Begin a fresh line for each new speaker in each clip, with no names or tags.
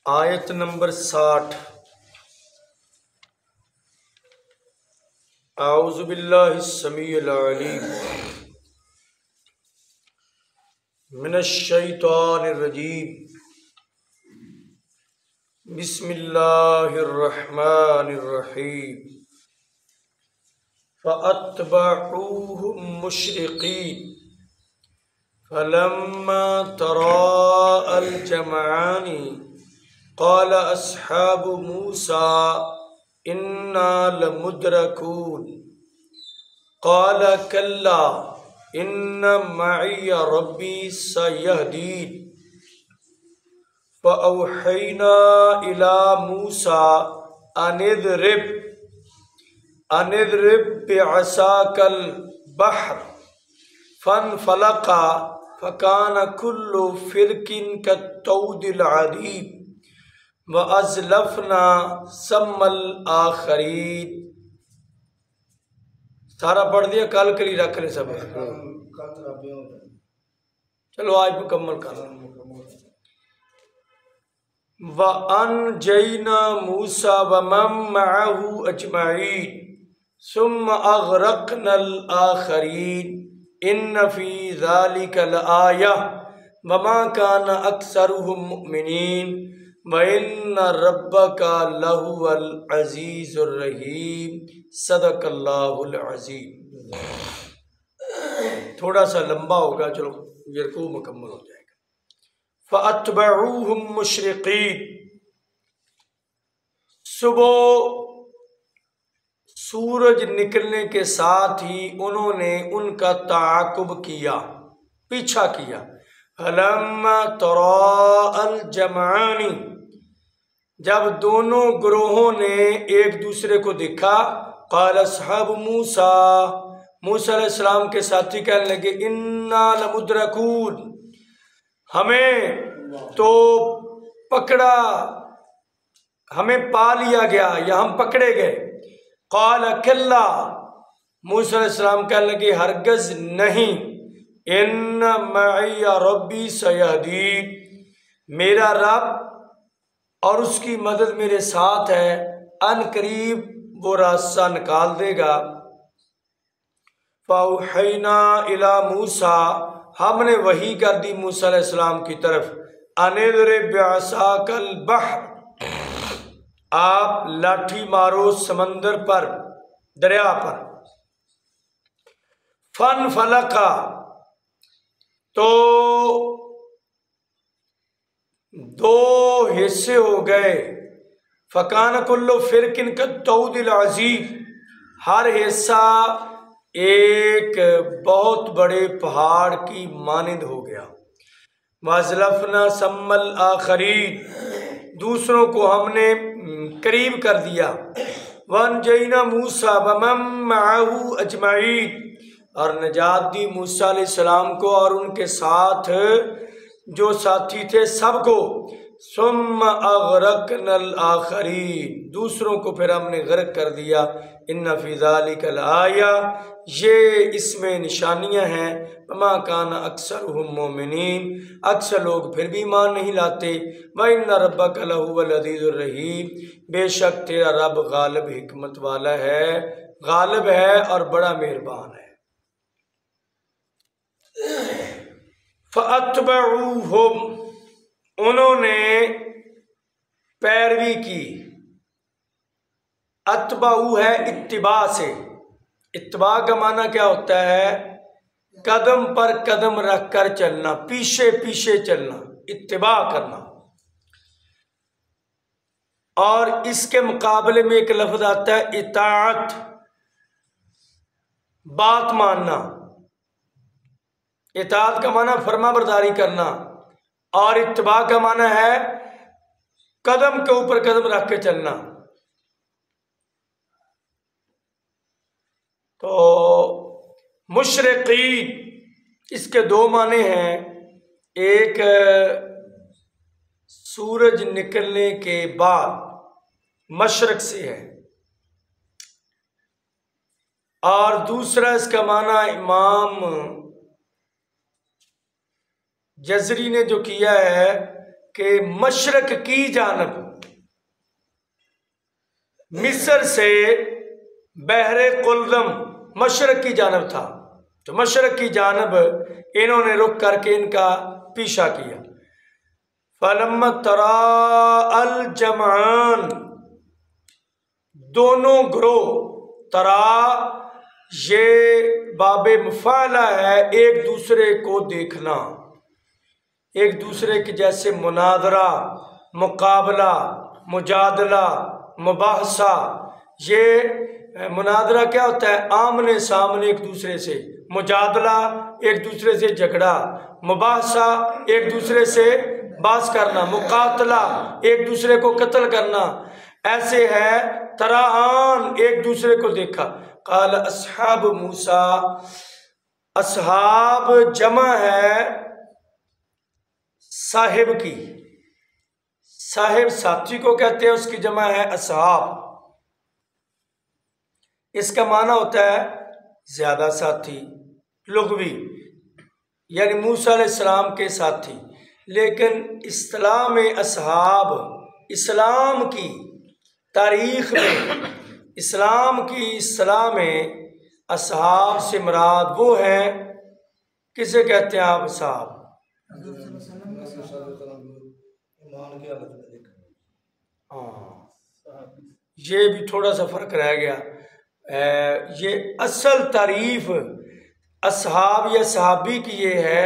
آیت نمبر 60۔ اعوذ باللہ السمیع العلیم من الشیطان الرجیم، بسم اللہ الرحمن الرحیم۔ فَأَتْبَعُوهُمْ مُشْرِقِينَ فَلَمَّا تَرَاءَى الْجَمْعَانِ قَالَ أَصْحَابُ مُوسَىٰ إِنَّا لَمُدْرَكُونَ قَالَ كَلَّا إِنَّ مَعِيَ رَبِّي سَيَهْدِينِ فَأَوْحَيْنَا إِلَىٰ مُوسَىٰ أَنِ اضْرِب بِّعَصَاكَ الْبَحْرَ فَانفَلَقَ فَكَانَ كُلُّ فِرْقٍ كَالطَّوْدِ الْعَظِيمِ وَأَزْلَفْنَا ثَمَّ الْآخَرِينَ۔ سارا پڑھ دیا، کل کے لیے رکھ لیں سب۔ چلو آج مکمل کر لیں۔ وَأَنْجَيْنَا مُوسَىٰ وَمَن مَّعَهُ أَجْمَعِينَ ثُمَّ أَغْرَقْنَا الْآخَرِينَ إِنَّ فِي ذَلِكَ لَآيَةً وَمَا كَانَ أَكْثَرُهُم مُّؤْمِنِينَ وَإِنَّ رَبَّكَ لَهُوَ الْعَزِيزُ الرَّحِيمُ۔ صدق اللہ العظیم۔ تھوڑا سا لمبا ہوگا، چلو یہ رکوع مکمل ہو جائے گا۔ فَأَتْبَعُوهُمْ مُشْرِقِينَ، صبح سورج نکلنے کے ساتھ ہی انہوں نے ان کا تعاقب کیا، پیچھا کیا۔ فَلَمَّا تَرَاءَى الْجَمْعَانِ، جب دونوں گروہوں نے ایک دوسرے کو دیکھا، قال اصحاب موسیٰ، موسیٰ علیہ السلام کے ساتھی کہنے لگے اِنَّا لَمُدْرَكُونَ، ہمیں تو پکڑا، ہمیں پا لیا گیا یا ہم پکڑے گئے۔ قال کلا، موسیٰ علیہ السلام کہنے لگے ہرگز نہیں، ان معی ربی سیہدین، میرا رب اور اس کی مدد میرے ساتھ ہے، ان قریب وہ راستہ نکال دے گا۔ فَأَوْحَيْنَا إِلَىٰ مُوسَىٰ، ہم نے وحی کر دی موسیٰ علیہ السلام کی طرف، أَنِ اضْرِب بِّعَصَاكَ الْبَحْرَ، آپ لاٹھی مارو سمندر پر، دریا پر۔ فَانْفَلَقَ، تو دو حصے ہو گئے۔ فَكَانَ كُلُّ فِرْقٍ كَالطَّوْدِ الْعَظِيمِ، ہر حصہ ایک بہت بڑے پہاڑ کی مانند ہو گیا۔ وَأَزْلَفْنَا ثَمَّ الْآخَرِينَ، دوسروں کو ہم نے قریب کر دیا۔ وَأَنْجَيْنَا مُوسَىٰ وَمَن مَّعَهُ أَجْمَعِينَ، اور نجات دی موسیٰ علیہ السلام کو اور ان کے ساتھ جو ساتھی تھے سب کو۔ ثُمَّ أَغْرَقْنَا الْآخَرِينَ، دوسروں کو پھر ہم نے غرق کر دیا۔ إِنَّ فِي ذَلِكَ لَآيَةً، یہ اس میں نشانیاں ہیں۔ وَمَا كَانَ أَكْثَرُهُم مُّؤْمِنِينَ، اکثر لوگ پھر بھی ایمان نہیں لاتے۔ وَإِنَّ رَبَّكَ لَهُوَ الْعَزِيزُ الرَّحِيمُ، بے شک تیرا رب غالب حکمت والا ہے، غالب ہے اور بڑا مہربان ہے۔ فَأَتْبَعُوهُمْ، انہوں نے پیروی کی۔ اتبعو ہے اتباع سے، اتباع کا معنی کیا ہوتا ہے؟ قدم پر قدم رکھ کر چلنا، پیچھے پیچھے چلنا، اتباع کرنا۔ اور اس کے مقابلے میں ایک لفظ آتا ہے اطاعت، بات ماننا۔ اطاعت کا معنی فرما برداری کرنا، اور اتباع کا معنی ہے قدم کے اوپر قدم رکھ کے چلنا۔ تو مشرقین، اس کے دو معنی ہیں، ایک سورج نکلنے کے بعد مشرق سے ہے، اور دوسرا اس کا معنی امام جزری نے جو کیا ہے کہ مشرق کی جانب مصر سے بحر قلزم مشرق کی جانب تھا، تو مشرق کی جانب انہوں نے رک کر کے ان کا پیچھا کیا۔ فَلَمَّا تَرَاءَ الْجَمْعَانِ، دونوں گروہ، ترا یہ باب مفعلہ ہے، ایک دوسرے کو دیکھنا، ایک دوسرے کے جیسے مناظرہ، مقابلہ، مجادلہ، مباحثہ۔ یہ مناظرہ کیا ہوتا ہے؟ آمنے سامنے ایک دوسرے سے، مجادلہ ایک دوسرے سے جھگڑا، مباحثہ ایک دوسرے سے بحث کرنا، مقاتلہ ایک دوسرے کو قتل کرنا۔ ایسے ہے تراآن، ایک دوسرے کو دیکھا۔ قال اصحاب موسیٰ، اصحاب جمع ہے صاحب کی، صاحب ساتھی کو کہتے ہیں، اس کی جمع ہے اصحاب۔ اس کا معنی ہوتا ہے زیادہ ساتھی، لغوی، یعنی موسیٰ علیہ السلام کے ساتھی۔ لیکن اصطلاح میں اصحاب، اسلام کی تاریخ میں، اسلام کی اصطلاح میں اصحاب سے مراد وہ ہیں، کسے کہتے ہیں آپ اصحاب؟ یہ بھی تھوڑا سا فرق رہ گیا۔ یہ اصل تعریف اصحاب یا صحابی کی یہ ہے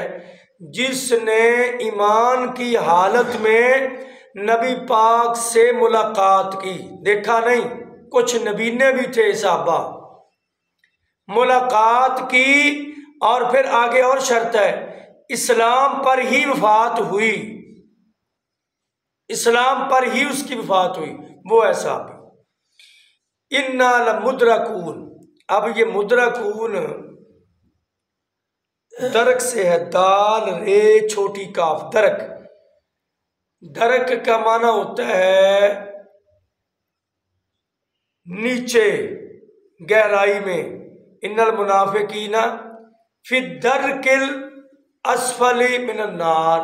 جس نے ایمان کی حالت میں نبی پاک سے ملاقات کی، دیکھا نہیں، کچھ نبینے بھی تھے صحابہ، ملاقات کی، اور پھر آگے اور شرط ہے اسلام پر ہی وفات ہوئی، اسلام پر ہی اس کی وفات ہوئی، وہ ہے صحابی۔ اِنَّا لَمُدْرَكُونَ، اب یہ مدرکون درک سے ہے، دال رے چھوٹی کاف، درک۔ درک کا معنی ہوتا ہے نیچے، گہرائی میں۔ ان المنافقین فی الدرک الاسفل من النار،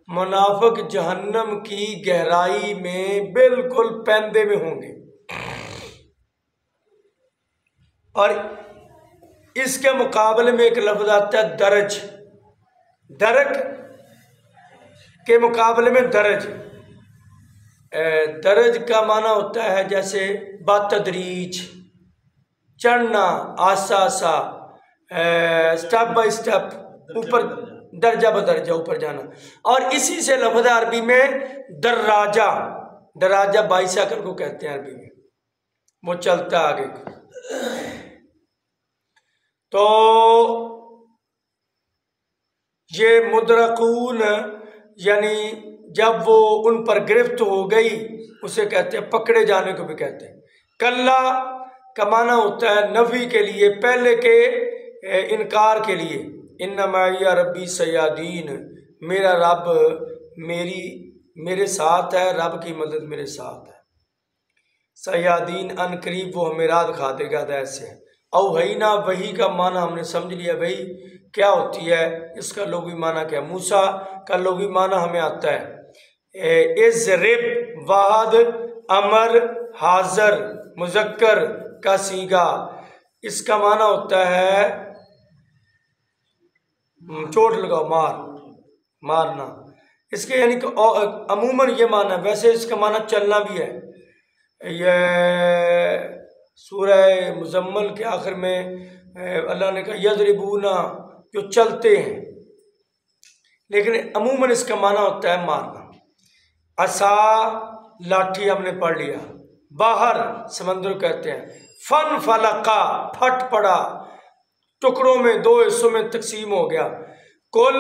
منافق جہنم کی گہرائی میں بالکل پیندے میں ہوں گے۔ اور اس کے مقابلے میں ایک لفظ آتا ہے درج، درک کے مقابلے میں درج۔ درج کا معنی ہوتا ہے جیسے بتدریج، چڑھنا، آہستہ آہستہ، سٹیپ بائی سٹیپ، اوپر درجہ بدرجہ اوپر جانا۔ اور اسی سے لفظ عربی میں دراجہ، دراجہ بائسیکل کو کہتے ہیں عربی میں، وہ چلتا ہے آگے۔ تو یہ مدرکون یعنی جب وہ ان پر گرفت ہو گئی اسے کہتے ہیں، پکڑے جانے کو بھی کہتے ہیں۔ کلا کا معنی ہوتا ہے نفی کے لیے، پہلے کے انکار کے لیے۔ ان معی ربی سیادین، میرا رب میرے ساتھ ہے، رب کی مدد میرے ساتھ ہے۔ سیادین ان قریب وہ ہمیں راہ دکھا دے گا، ایسے۔ اوحینا، وحی کا معنی ہم نے سمجھ لیا، وحی کیا ہوتی ہے، اس کا لغوی معنی کیا؟ موسیٰ کا لغوی معنی ہمیں آتا ہے اضرب، واحد، امر، حاضر، مذکر کا صیغہ، اس کا معنی ہوتا ہے چوٹ لگاؤ، مارنا۔ اس کے یعنی کہ عموماً یہ معنی ہے، ویسے اس کا معنی چلنا بھی ہے۔ یہ سورہ مزمل کے آخر میں اللہ نے کہا یضربون، جو چلتے ہیں، لیکن عموماً اس کا معنی ہوتا ہے مارنا۔ عصا، لاٹھی ہم نے پڑھ لیا۔ باہر، سمندر کہتے ہیں۔ فن فلقا، پھٹ پڑا، ٹکڑوں میں، دو حصوں میں تقسیم ہو گیا۔ کل،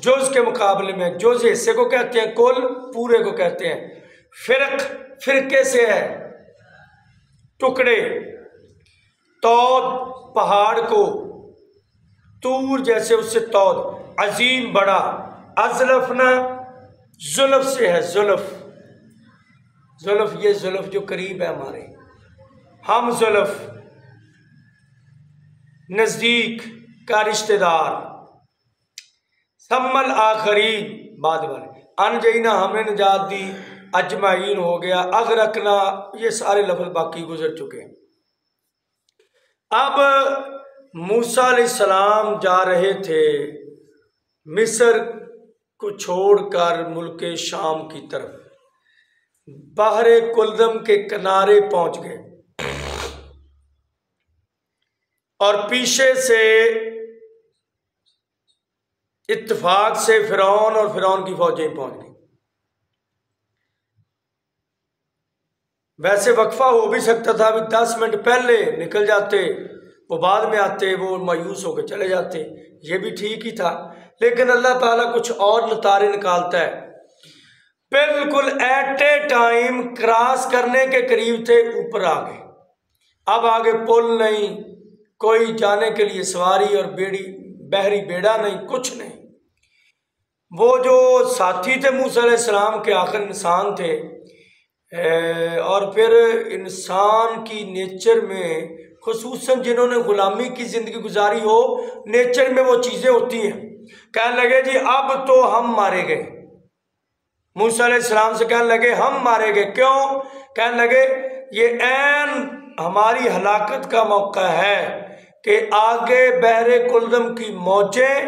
جز کے مقابلے میں، جز حصے کو کہتے ہیں، کل پورے کو کہتے ہیں۔ فرق، فرقے سے ہے، ٹکڑے۔ تود، پہاڑ کو، طور جیسے اس سے تود، عظیم، بڑا۔ ازلفنا، زلف سے ہے، زلف، زلف، یہ زلف جو قریب ہے ہمارے، ہم زلف، نزدیک کا رشتہ دار۔ ثم الآخرین، بعد والے۔ انجینا ہمیں نجات دی، اجمعین ہو گیا، اغرقنا، یہ سارے لفظ باقی گزر چکے ہیں۔ اب موسیٰ علیہ السلام جا رہے تھے مصر کو چھوڑ کر ملک شام کی طرف، بحر کلدم کے کنارے پہنچ گئے اور پیچھے سے اتفاق سے فرعون اور فرعون کی فوجیں پہنچ گئی۔ ویسے وقفہ ہو بھی سکتا تھا، بھی 10 منٹ پہلے نکل جاتے، وہ بعد میں آتے، وہ مایوس ہو کے چلے جاتے، یہ بھی ٹھیک ہی تھا، لیکن اللہ تعالیٰ کچھ اور نتارے نکالتا ہے۔ بالکل ایٹ اے ٹائم کراس کرنے کے قریب تھے، اوپر آ گئے۔ اب آگے پل نہیں، کوئی جانے کے لیے سواری اور بحری بیڑا نہیں، کچھ نہیں۔ وہ جو ساتھی تھے موسیٰ علیہ السلام کے، آخر انسان تھے، اور پھر انسان کی نیچر میں خصوصاً جنہوں نے غلامی کی زندگی گزاری ہو، نیچر میں وہ چیزیں ہوتی ہیں۔ کہنے لگے جی اب تو ہم مارے گئے، موسیٰ علیہ السلام سے کہنے لگے ہم مارے گئے، کیوں؟ کہنے لگے یہ عین ہماری ہلاکت کا موقع ہے کہ آگے بحر کلدم کی موجیں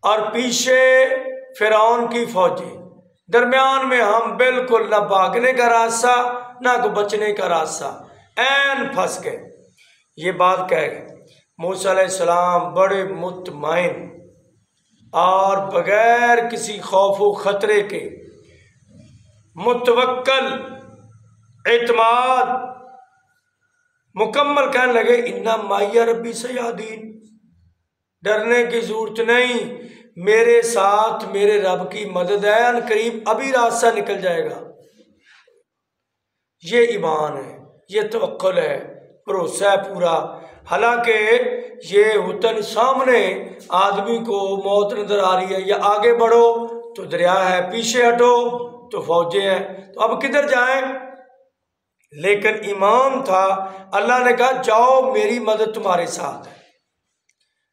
اور پیچھے فرعون کی فوجیں، درمیان میں ہم بالکل نہ بھاگنے کا راستہ نہ کو بچنے کا راستہ، عین پھنس گئے۔ یہ بات کہہ گئے موسیٰ علیہ السلام بڑے مطمئن اور بغیر کسی خوف و خطرے کے، متوکل، اعتماد مکمل، کہنے لگے اِنَّ مَعِیَ رَبِّی سَیَہْدِینِ، ڈرنے کی ضرورت نہیں، میرے ساتھ میرے رب کی مدد ہے، ان قریب ابھی راستہ نکل جائے گا۔ یہ ایمان ہے، یہ توکل ہے، بھروسہ ہے پورا۔ حالانکہ یہ ہوتن سامنے آدمی کو موت نظر آ رہی ہے، یا آگے بڑھو تو دریا ہے، پیچھے ہٹو تو فوجیں ہیں، تو اب کدھر جائیں؟ لیکن ایمان تھا، اللہ نے کہا جاؤ میری مدد تمہارے ساتھ ہے،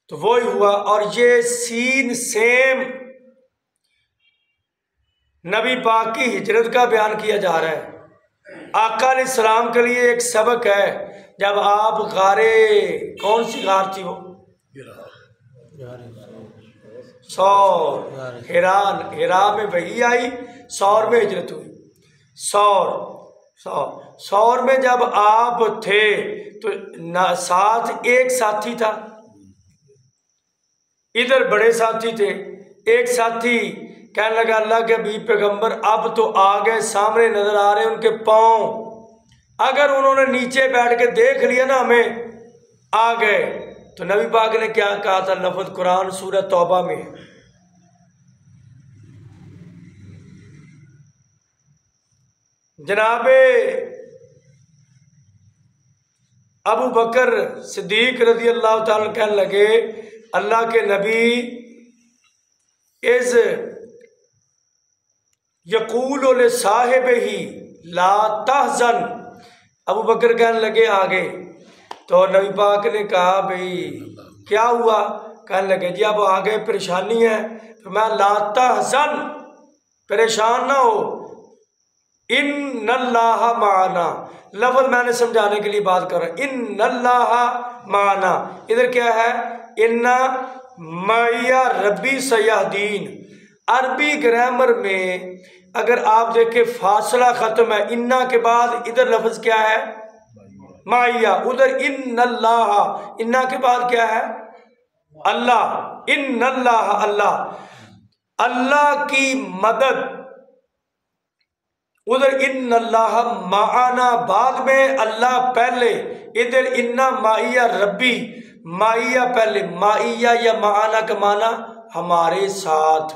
تو وہی ہوا۔ اور یہ سین سیم نبی پاک کی ہجرت کا بیان کیا جا رہا ہے۔ آقا علیہ السلام کے لیے ایک سبق ہے، جب آپ کون سی غار تھی وہ؟ سور، ہیرا میں وحی آئی، سور میں ہجرت ہوئی۔ سور میں جب آپ تھے تو ساتھ ایک ساتھی تھا، ادھر بڑے ساتھی تھے، ایک ساتھی کہنے لگا اللہ کے حبیب پیغمبر اب تو آگے سامنے نظر آ رہے ان کے پاؤں، اگر انہوں نے نیچے بیٹھ کے دیکھ لیا نا ہمیں آ گئے، تو نبی پاک نے کیا کہا تھا؟ لفظ قرآن سورہ توبہ میں، جناب ابو بکر صدیق رضی اللہ تعالیٰ کہنے لگے اللہ کے نبی از یقول لصاحبہ لا تحزن، ابو بکر کہنے لگے آگے، تو نبی پاک نے کہا بھئی کیا ہوا؟ کہنے لگے جی اب آگے پریشانی ہے، میں لا تحزن، پریشان نہ ہو، ان اللہ معنا، لفظ میں نے سمجھانے کے لیے بات کر رہا ہوں، ان اللہ معنا، ادھر کیا ہے؟ ان معی ربی سیہدین۔ عربی گرامر میں اگر آپ دیکھیں فاصلہ ختم ہے، انا کے بعد ادھر لفظ کیا ہے؟ معیہ، ادھر ان اللہ، انا کے بعد کیا ہے؟ اللہ، ان اللہ، اللہ کی مدد، ادھر ان اللہ معنا بعد میں، اللہ پہلے، ادھر انا معیہ ربی، معیہ پہلے، معیہ یا معنا کا معنی ہمارے ساتھ،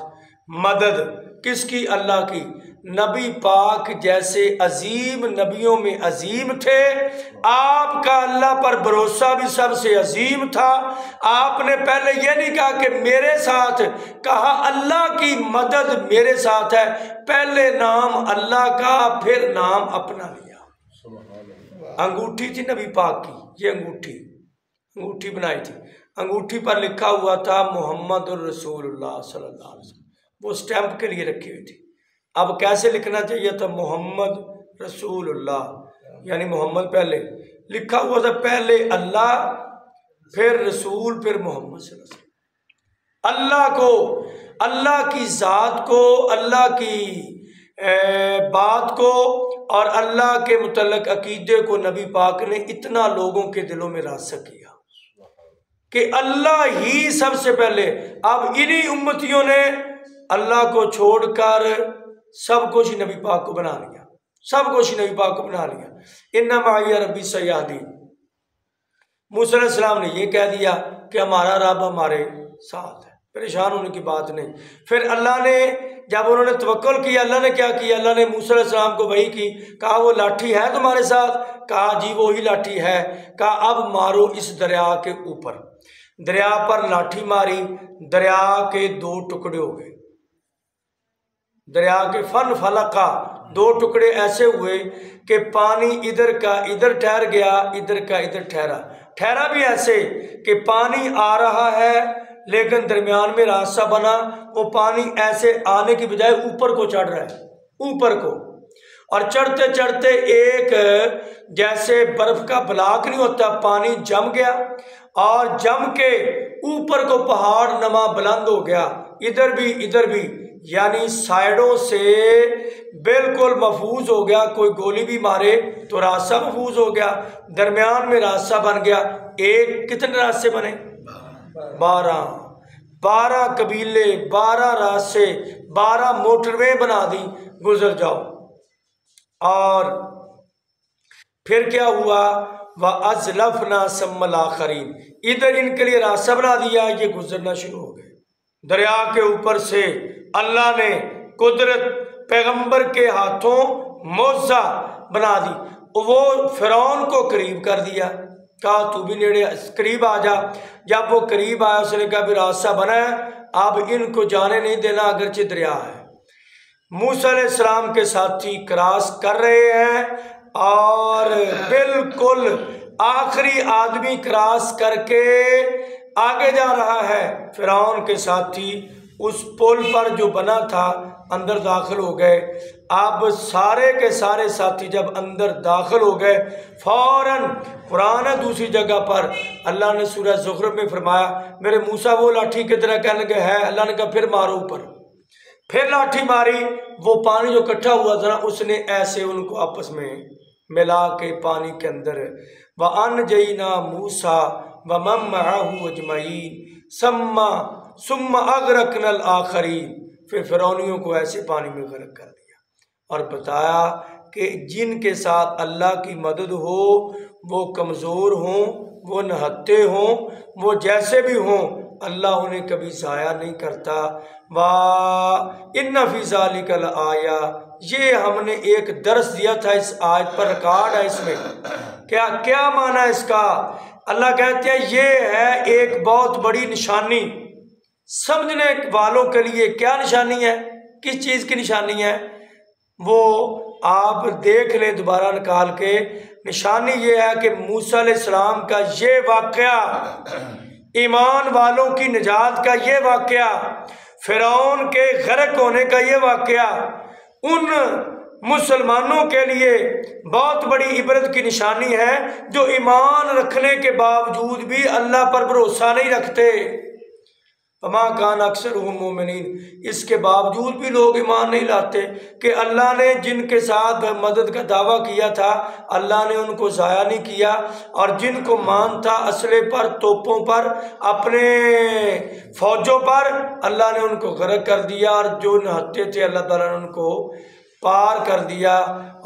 مدد کس کی؟ اللہ کی۔ نبی پاک جیسے عظیم نبیوں میں عظیم تھے، آپ کا اللہ پر بھروسہ بھی سب سے عظیم تھا۔ آپ نے پہلے یہ نہیں کہا کہ میرے ساتھ، کہا اللہ کی مدد میرے ساتھ ہے، پہلے نام اللہ کا پھر نام اپنا لیا۔ انگوٹھی تھی نبی پاک کی، یہ انگوٹھی بنائی تھی، انگوٹھی پر لکھا ہوا تھا محمد الرسول اللہ صلی اللہ علیہ وسلم، وہ سٹیمپ کے لیے رکھی ہوئی تھی، اب کیسے لکھنا چاہیے تھا؟ محمد رسول اللہ، یعنی محمد پہلے لکھا ہوا تھا، پہلے اللہ پھر رسول پھر محمد صلی اللہ علیہ وسلم۔ اللہ کو، اللہ کی ذات کو، اللہ کی بات کو اور اللہ کے متعلق عقیدے کو نبی پاک نے اتنا لوگوں کے دلوں میں راسخ کیا کہ اللہ ہی سب سے پہلے۔ اب انہی امتیوں نے اللہ کو چھوڑ کر سب کچھ نبی پاک کو بنا لیا، سب کچھ نبی پاک کو بنا لیا۔ انما معی ربی سیہدین، موسیٰ علیہ السلام نے یہ کہہ دیا کہ ہمارا رب ہمارے ساتھ ہے، پریشان ہونے کی بات نہیں۔ پھر اللہ نے جب انہوں نے توکل کیا، اللہ نے کیا کیا؟ اللہ نے موسیٰ علیہ السلام کو وحی کی، کہا وہ لاٹھی ہے تمہارے ساتھ؟ کہا جی وہی لاٹھی ہے۔ کہا اب مارو اس دریا کے اوپر۔ دریا پر لاٹھی ماری، دریا کے 2 ٹکڑے ہو گئے، دریا کے فن فلقا 2 ٹکڑے ایسے ہوئے کہ پانی ادھر کا ادھر ٹھہر گیا، ادھر کا ادھر ٹھہرا۔ ٹھہرا بھی ایسے کہ پانی آ رہا ہے لیکن درمیان میں راستہ بنا، وہ پانی ایسے آنے کی بجائے اوپر کو چڑھ رہا ہے، اوپر کو، اور چڑھتے چڑھتے ایک جیسے برف کا بلاک نہیں ہوتا، پانی جم گیا اور جم کے اوپر کو پہاڑ نما بلند ہو گیا، ادھر بھی ادھر بھی، یعنی سائیڈوں سے بالکل محفوظ ہو گیا، کوئی گولی بھی مارے تو راستہ محفوظ ہو گیا، درمیان میں راستہ بن گیا۔ ایک کتنے راستے بنے؟ 12 قبیلے، 12 راستے، 12 موٹر وے بنا دی، گزر جاؤ۔ اور پھر کیا ہوا؟ وَأَزْلَفْنَا ثَمَّ الْآخَرِينَ، ادھر ان کے لیے راستہ بنا دیا، یہ گزرنا شروع ہو گئے۔ دریا کے اوپر سے اللہ نے قدرت پیغمبر کے ہاتھوں معجزہ بنا دی، وہ فرعون کو قریب کر دیا، کہا تو بھی نیڑے قریب آ جا۔ جب وہ قریب آیا اس نے کہا بھی راستہ بنا ہے، اب ان کو جانے نہیں دینا اگرچہ دریا ہے۔ موسیٰ علیہ السلام کے ساتھی کراس کر رہے ہیں اور بالکل آخری آدمی کراس کر کے آگے جا رہا ہے، فرعون کے ساتھی اس پل پر جو بنا تھا اندر داخل ہو گئے۔ اب سارے کے سارے ساتھی جب اندر داخل ہو گئے، فوراً قرآن ہے دوسری جگہ پر اللہ نے سورہ زخرف میں فرمایا میرے موسیٰ وہ لاٹھی کی طرح، کہنے لگے ہے، اللہ نے کہا پھر مارو اوپر، پھر لاٹھی ماری، وہ پانی جو اکٹھا ہوا تھا نا اس نے ایسے ان کو آپس میں ملا کے پانی کے اندر وَأَنْجَيْنَا مُوسَىٰ وَمَن مَّعَهُ أَجْمَعِينَ ثُمَّ أَغْرَقْنَا الْآخَرِينَ، پھر فرعونیوں کو ایسے پانی میں غرق کر دیا اور بتایا کہ جن کے ساتھ اللہ کی مدد ہو وہ کمزور ہوں، وہ نہتے ہوں، وہ جیسے بھی ہوں، اللہ انہیں کبھی ضائع نہیں کرتا۔ وَإِنَّ فِي ذَلِكَ لَآيَةً، یہ ہم نے ایک درس دیا تھا، اس آیت پر ریکارڈ ہے، اس میں کیا معنی ہے اس کا؟ اللہ کہتے ہیں یہ ہے ایک بہت بڑی نشانی سمجھنے والوں کے لیے۔ کیا نشانی ہے؟ کس چیز کی نشانی ہے؟ وہ آپ دیکھ لیں دوبارہ نکال کے۔ نشانی یہ ہے کہ موسیٰ علیہ السلام کا یہ واقعہ، ایمان والوں کی نجات کا یہ واقعہ، فرعون کے غرق ہونے کا یہ واقعہ ان مسلمانوں کے لیے بہت بڑی عبرت کی نشانی ہے جو ایمان رکھنے کے باوجود بھی اللہ پر بھروسہ نہیں رکھتے۔ وَمَا كَانَ أَكْثَرُهُم مُؤْمِنِينَ، اس کے باوجود بھی لوگ ایمان نہیں لاتے کہ اللہ نے جن کے ساتھ مدد کا دعویٰ کیا تھا اللہ نے ان کو ضائع نہیں کیا، اور جن کو مان تھا اسلحے پر، توپوں پر، اپنے فوجوں پر، اللہ نے ان کو غرق کر دیا، اور جو نہتے تھے اللہ تعالیٰ نے ان کو پار کر دیا۔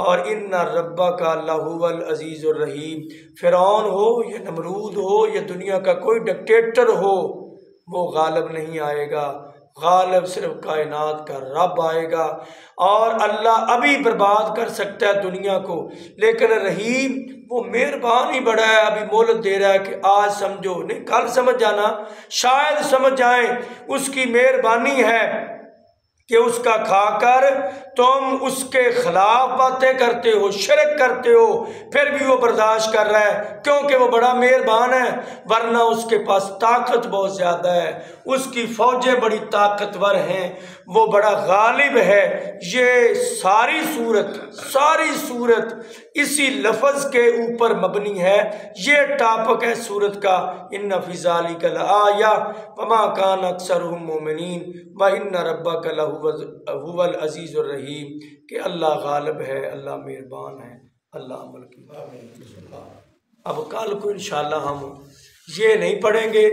اور ان ربک لہو العزیز الرحیم، فرعون ہو یا نمرود ہو یا دنیا کا کوئی ڈکٹیٹر ہو، وہ غالب نہیں آئے گا، غالب صرف کائنات کا رب آئے گا۔ اور اللہ ابھی برباد کر سکتا ہے دنیا کو، لیکن رحیم وہ مہربان ہی بڑا ہے، ابھی مہلت دے رہا ہے کہ آج سمجھو، نہیں کل سمجھ جانا، شاید سمجھ جائیں، اس کی مہربانی ہے۔ کہ اس کا کھا کر تم اس کے خلاف باتیں کرتے ہو، شرک کرتے ہو، پھر بھی وہ برداشت کر رہا ہے کیونکہ وہ بڑا مہربان ہے، ورنہ اس کے پاس طاقت بہت زیادہ ہے، اس کی فوجیں بڑی طاقتور ہیں، وہ بڑا غالب ہے۔ یہ ساری صورت اسی لفظ کے اوپر مبنی ہے، یہ ٹاپک ہے صورت کا، ان فی ذالک لآیہ وما کان اکثرهم مؤمنین وان ربک لہو العزیز الرحیم، کہ اللہ غالب ہے، اللہ مہربان ہے، اللہ عمل کی۔ اب کل کو انشاءاللہ ہم یہ نہیں پڑھیں گے۔